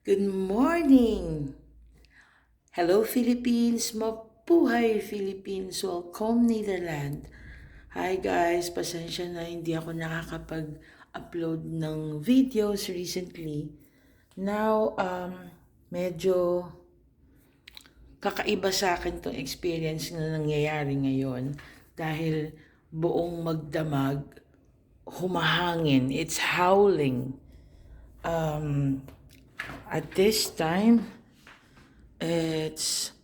Good morning! Hello Philippines! Mabuhay Philippines! Welcome Netherlands! Hi guys! Pasensya na hindi ako nakakapag-upload ng videos recently. Now, medyo kakaiba sa akin tong experience na nangyayari ngayon dahil buong magdamag, humahangin. It's howling. At this time, it's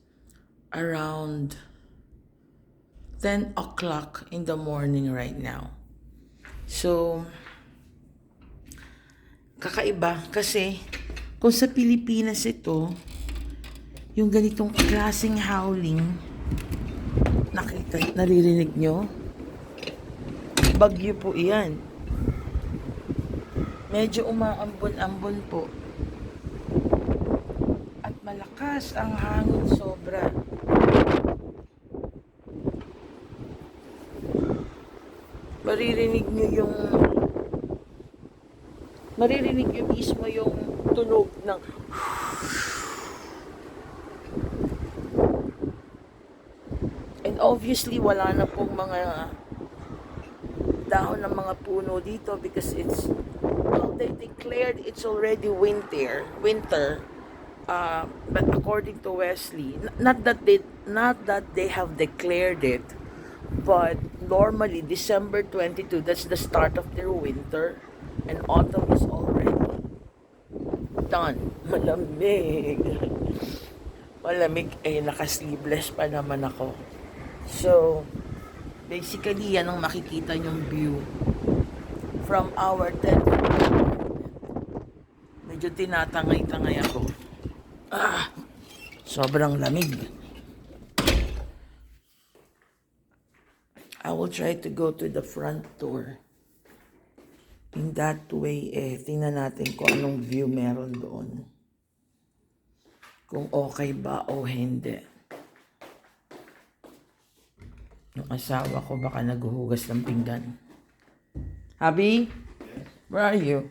around 10 o'clock in the morning right now. So, kakaiba kasi kung sa Pilipinas ito, yung ganitong klaseng howling, naririnig nyo? Bagyo po iyan. Medyo umaambon-ambon po. At malakas ang hangin sobra. Maririnig nyo mismo yung tunog ng and obviously wala na pong mga dahon ng mga puno dito because they declared it's already winter, but according to Wesley, not that they have declared it, but normally December 22, that's the start of their winter, and autumn is already done. Malamig, naka-sleeveless pa naman ako. So basically yan ang makikita nyong view from our tent. Medyo tinatangay-tangay ako. Sobrang lamig. I will try to go to the front door. In that way, tingnan natin kung anong view meron doon. Kung okay ba o hindi. Yung asawa ko baka naghuhugas ng pinggan. Habi? Where are you?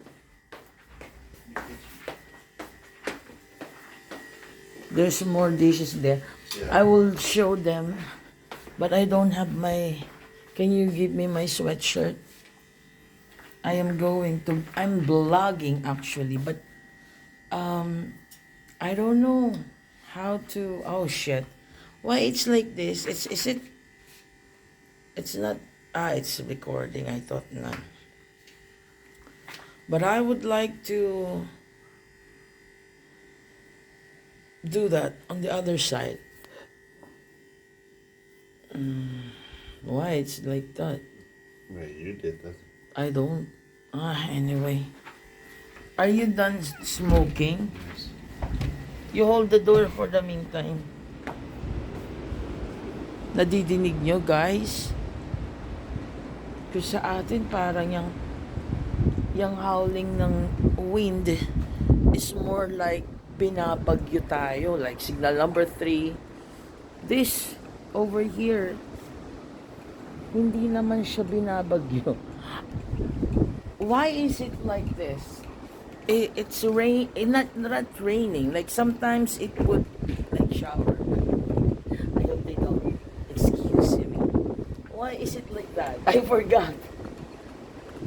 There's more dishes there. I will show them. But I don't have my... Can you give me my sweatshirt? I'm vlogging actually. But I don't know how to... Oh shit. Why it's like this? It's not... it's recording. I thought not. But I would like to do that on the other side. Why it's like that? Right, you did that. I don't. Anyway. Are you done smoking? Yes. You hold the door for the meantime. Nadidinig nyo, guys? Kasi sa atin, parang yung howling ng wind is more like binabagyo tayo. Like signal number 3. This over here, hindi naman siya binabagyo. Why is it like this? It's not raining. Like sometimes it would like shower. I hope they don't excuse me. Why is it like that? I forgot.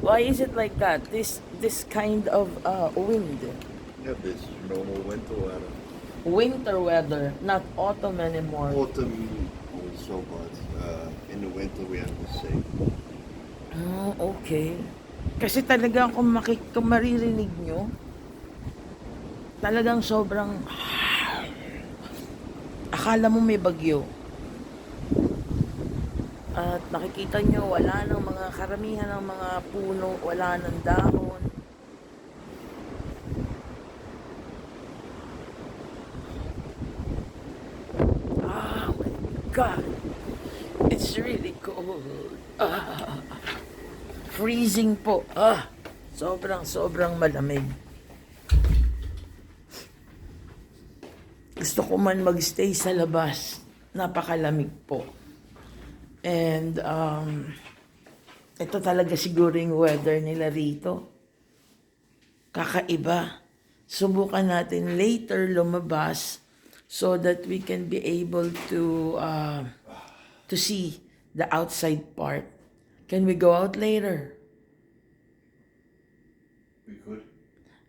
Why is it like that? This kind of wind. Yeah, this is normal winter weather. Winter weather, not autumn anymore. Autumn also, but in the winter we have the same. Oh, okay. Kasi talagang kung maririnig nyo, talagang sobrang akala mo may bagyo. At nakikita nyo, wala nang mga karamihan ng mga puno, wala nang dahon. Oh my God! It's really cold. Freezing po. Sobrang malamig. Gusto ko man magstay sa labas. Napakalamig po. And ito talaga siguro yung weather nila rito. Kakaiba subukan natin later lumabas so that we can be able to see the outside part. Can we go out later? We could.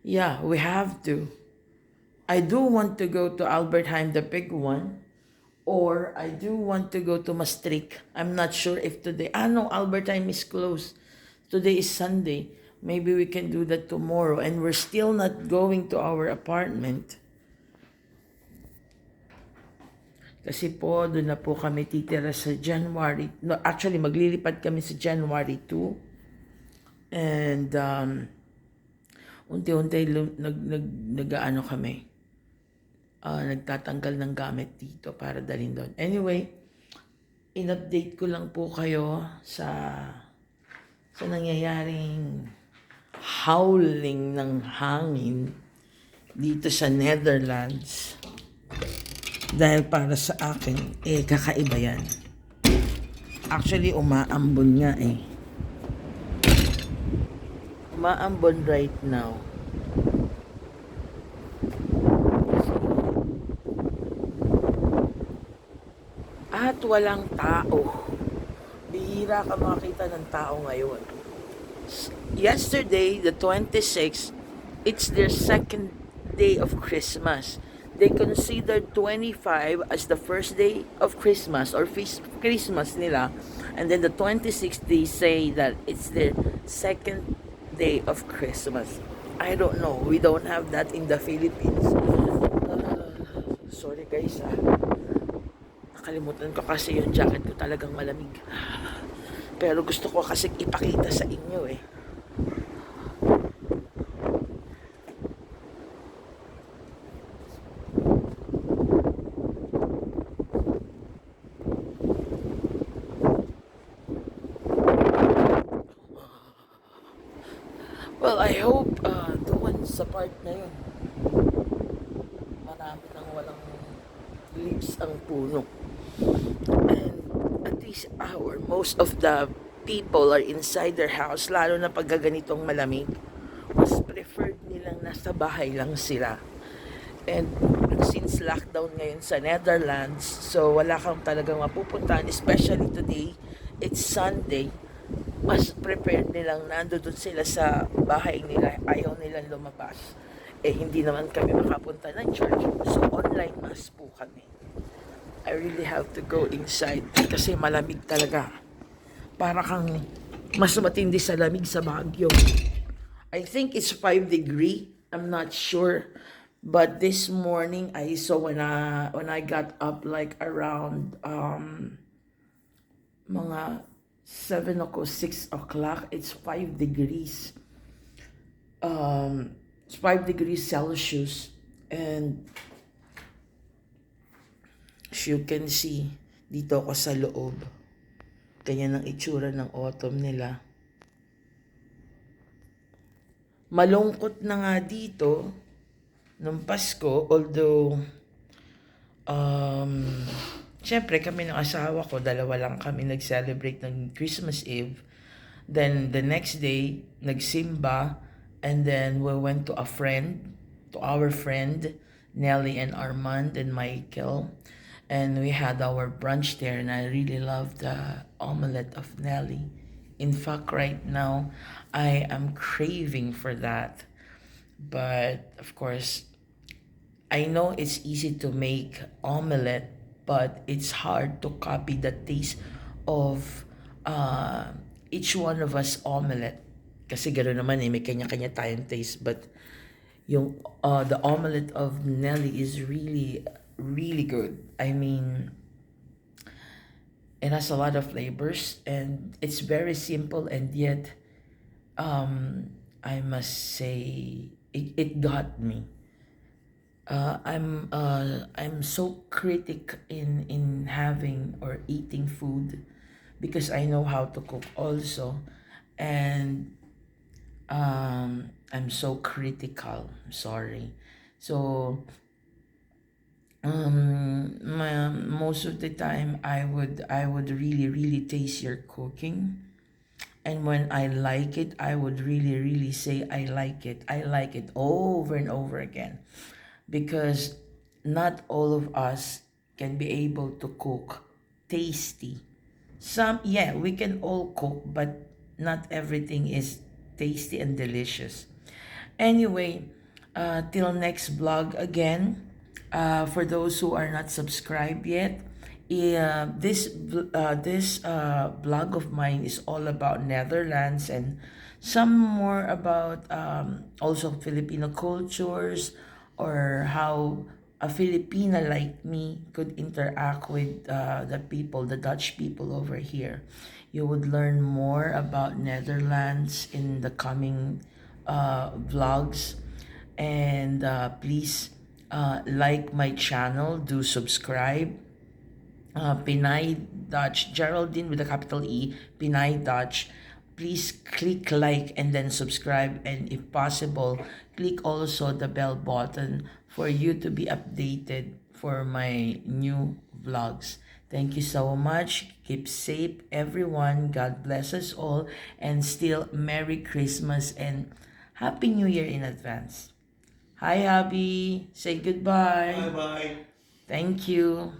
Yeah, we have to. I do want to go to Albertheim, the big one, or I do want to go to Maastricht. I'm not sure if today. No, Albertheim is closed. Today is Sunday. Maybe we can do that tomorrow. And we're still not going to our apartment. Kasi po, doon na po kami titira sa January. No, actually, maglilipad kami sa January 2. And unti-unti nag-ano kami. Nagtatanggal ng gamit dito para dalhin doon. Anyway, in-update ko lang po kayo sa nangyayaring howling ng hangin dito sa Netherlands. Dahil para sa akin, kakaiba yan. Actually, umaambon nga eh. Umaambon right now. At walang tao. Bihira ka makita ng tao ngayon. Yesterday, the 26th, it's their second day of Christmas. They considered 25 as the first day of Christmas or Christmas nila. And then the 26th, they say that it's their second day of Christmas. I don't know. We don't have that in the Philippines. Sorry guys nakalimutan ko kasi yung jacket ko talagang malamig. Pero gusto ko kasi ipakita sa inyo eh. Well, I hope doon sa part na yun, marami nang walang leaves ang puno. And at this hour, most of the people are inside their house, lalo na pag ganitong malamig. Mas preferred nilang nasa bahay lang sila. And since lockdown ngayon sa Netherlands, so wala kang talagang mapupuntahan, especially today, it's Sunday. Mas prepared nilang nandoon sila sa bahay nila, ayaw nilang lumabas. Hindi naman kami makapunta ng church, so online mass po kami. I really have to go inside kasi malamig talaga. Para kang mas matindi sa lamig sa Bagyo. I think it's 5 degree, I'm not sure. But this morning I saw when I got up like around mga 7 o'clock, 6 o'clock, it's 5 degrees. It's 5 degrees Celsius. And as you can see, dito ako sa loob. Ganyan ang itsura ng autumn nila. Malungkot na nga dito nung Pasko, although syempre kami ng asawa ko, dalawa lang kami nag-celebrate ng Christmas Eve. Then the next day, nagsimba, and then we went to our friend, Nelly and Armand and Michael. And we had our brunch there, and I really love the omelette of Nelly. In fact, right now, I am craving for that. But, of course, I know it's easy to make omelette, but it's hard to copy the taste of each one of us omelette. Kasi gano'n naman may kanya-kanya tayong taste. But yung the omelette of Nelly is really, really good. I mean, it has a lot of flavors and it's very simple, and yet I must say it got me. I'm so critic in having or eating food because I know how to cook also, and I'm so critical. I'm sorry. So most of the time I would really taste your cooking, And when I like it, I would really, really say I like it. I like it over and over again. Because not all of us can be able to cook tasty. Some, yeah, we can all cook, but not everything is tasty and delicious. Anyway, till next vlog again. For those who are not subscribed yet, this blog of mine is all about Netherlands and some more about also Filipino cultures, or how a Filipina like me could interact with the people, the Dutch people over here. You would learn more about Netherlands in the coming vlogs. And please like my channel, do subscribe. Pinay Dutch, Geraldine with a capital E, Pinay Dutch. Please click like and then subscribe, and if possible, click also the bell button for you to be updated for my new vlogs. Thank you so much. Keep safe, everyone. God bless us all, and still Merry Christmas and Happy New Year in advance. Hi, Abby. Say goodbye. Bye bye. Thank you.